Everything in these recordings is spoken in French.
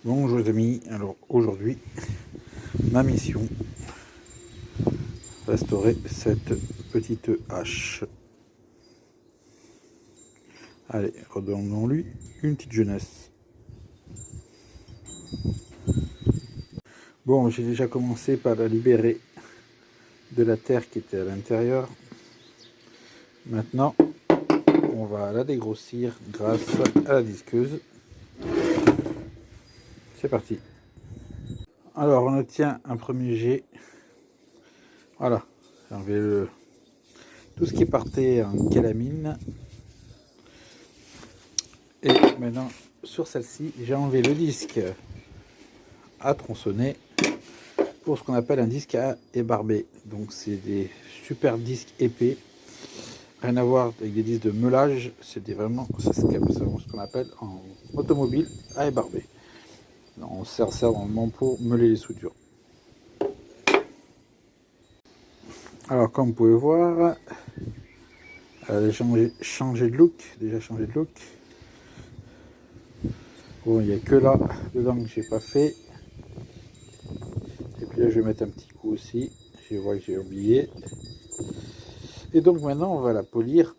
Bonjour les amis, alors aujourd'hui ma mission, restaurer cette petite hache. Allez, redonnons-lui une petite jeunesse. Bon, j'ai déjà commencé par la libérer de la terre qui était à l'intérieur. Maintenant, on va la dégrossir grâce à la disqueuse. C'est parti. Alors, on obtient un premier jet. Voilà, j'ai enlevé tout ce qui partait en calamine. Et maintenant, sur celle-ci, j'ai enlevé le disque à tronçonner pour ce qu'on appelle un disque à ébarber. Donc, c'est des super disques épais. Rien à voir avec des disques de meulage. C'est vraiment ce qu'on appelle en automobile à ébarber. On sert ça normalement pour meuler les soudures. Alors, comme vous pouvez voir, j'ai changé de look. Déjà changé de look. Bon, il n'y a que là dedans que j'ai pas fait. Et puis là, je vais mettre un petit coup aussi. Je vois que j'ai oublié. Et donc maintenant, on va la polir.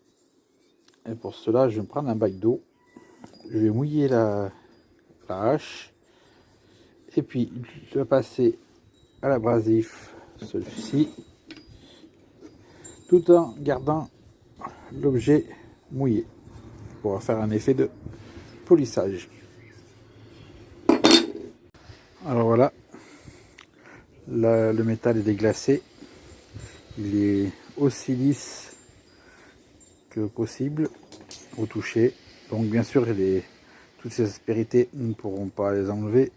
Et pour cela, je vais me prendre un bac d'eau. Je vais mouiller la hache. Et puis, je vais passer à l'abrasif, celui-ci, tout en gardant l'objet mouillé pour faire un effet de polissage. Alors voilà, là, le métal est déglacé. Il est aussi lisse que possible au toucher. Donc bien sûr, toutes ces aspérités, nous ne pourrons pas les enlever.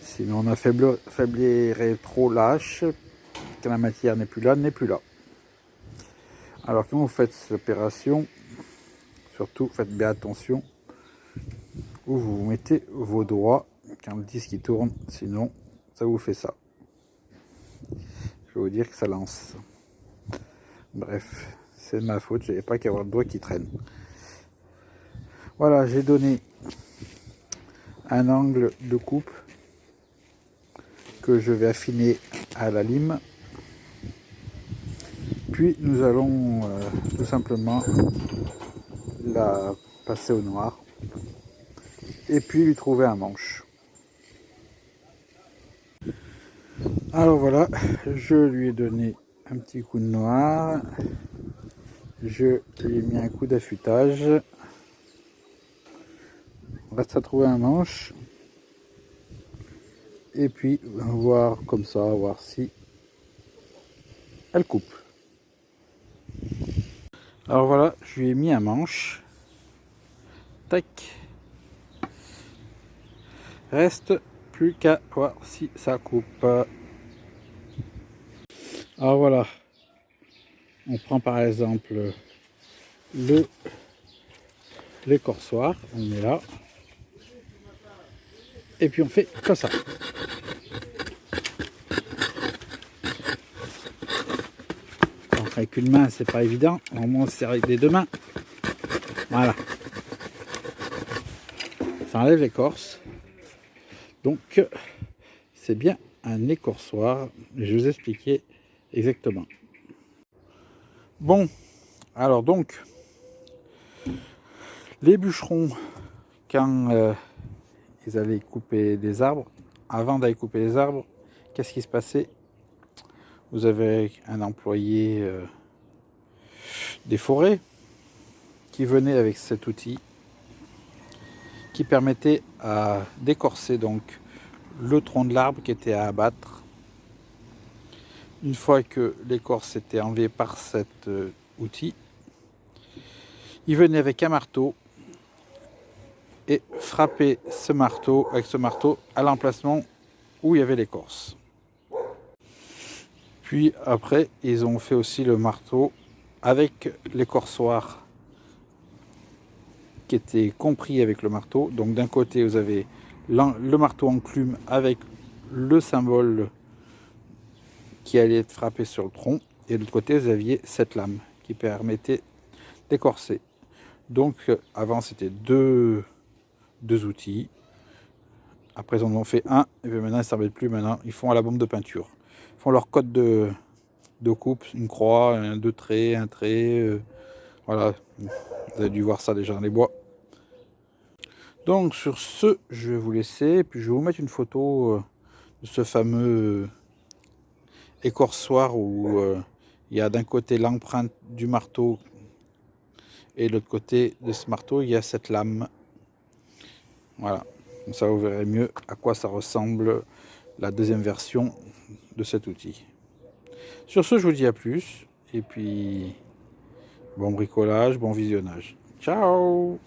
Sinon on affaiblirait trop la hache. Quand la matière n'est plus là, n'est plus là. Alors quand vous faites cette opération, surtout faites bien attention où vous mettez vos doigts quand le disque il tourne, sinon ça vous fait ça. Je vais vous dire que ça lance. Bref, c'est de ma faute, j'avais pas qu'à avoir le doigt qui traîne. Voilà, j'ai donné un angle de coupe que je vais affiner à la lime. Puis nous allons tout simplement la passer au noir et puis lui trouver un manche. Alors voilà, je lui ai donné un petit coup de noir, je lui ai mis un coup d'affûtage. On reste à trouver un manche et puis voir comme ça, voir si elle coupe. Alors voilà, je lui ai mis un manche. Tac. Reste plus qu'à voir si ça coupe. Alors voilà, on prend par exemple l'écorçoir, on met là, et puis on fait comme ça. Donc avec une main, c'est pas évident, au moins c'est avec les deux mains. Voilà. Ça enlève l'écorce. Donc c'est bien un écorçoir, je vais vous expliquer exactement. Bon, alors donc, les bûcherons, quand ils allaient couper des arbres, avant d'aller couper les arbres, qu'est-ce qui se passait? Vous avez un employé des forêts qui venait avec cet outil qui permettait d'écorcer donc le tronc de l'arbre qui était à abattre. Une fois que l'écorce était enlevée par cet outil, il venait avec un marteau et frappait avec ce marteau à l'emplacement où il y avait l'écorce. Puis après, ils ont fait aussi le marteau avec l'écorçoir qui était compris avec le marteau. Donc d'un côté, vous avez le marteau enclume avec le symbole qui allait être frappé sur le tronc. Et de l'autre côté, vous aviez cette lame qui permettait d'écorcer. Donc avant, c'était deux outils. Après ils en ont fait un, et puis maintenant ils ne s'en mettent plus. Maintenant ils font à la bombe de peinture. Ils font leur code de coupe, une croix, deux traits, un trait. Voilà, vous avez dû voir ça déjà dans les bois. Donc sur ce, je vais vous laisser, puis je vais vous mettre une photo de ce fameux écorçoir où il y a d'un côté l'empreinte du marteau et de l'autre côté de ce marteau il y a cette lame. Voilà, comme ça vous verrez mieux à quoi ça ressemble la deuxième version de cet outil. Sur ce, je vous dis à plus, et puis bon bricolage, bon visionnage. Ciao!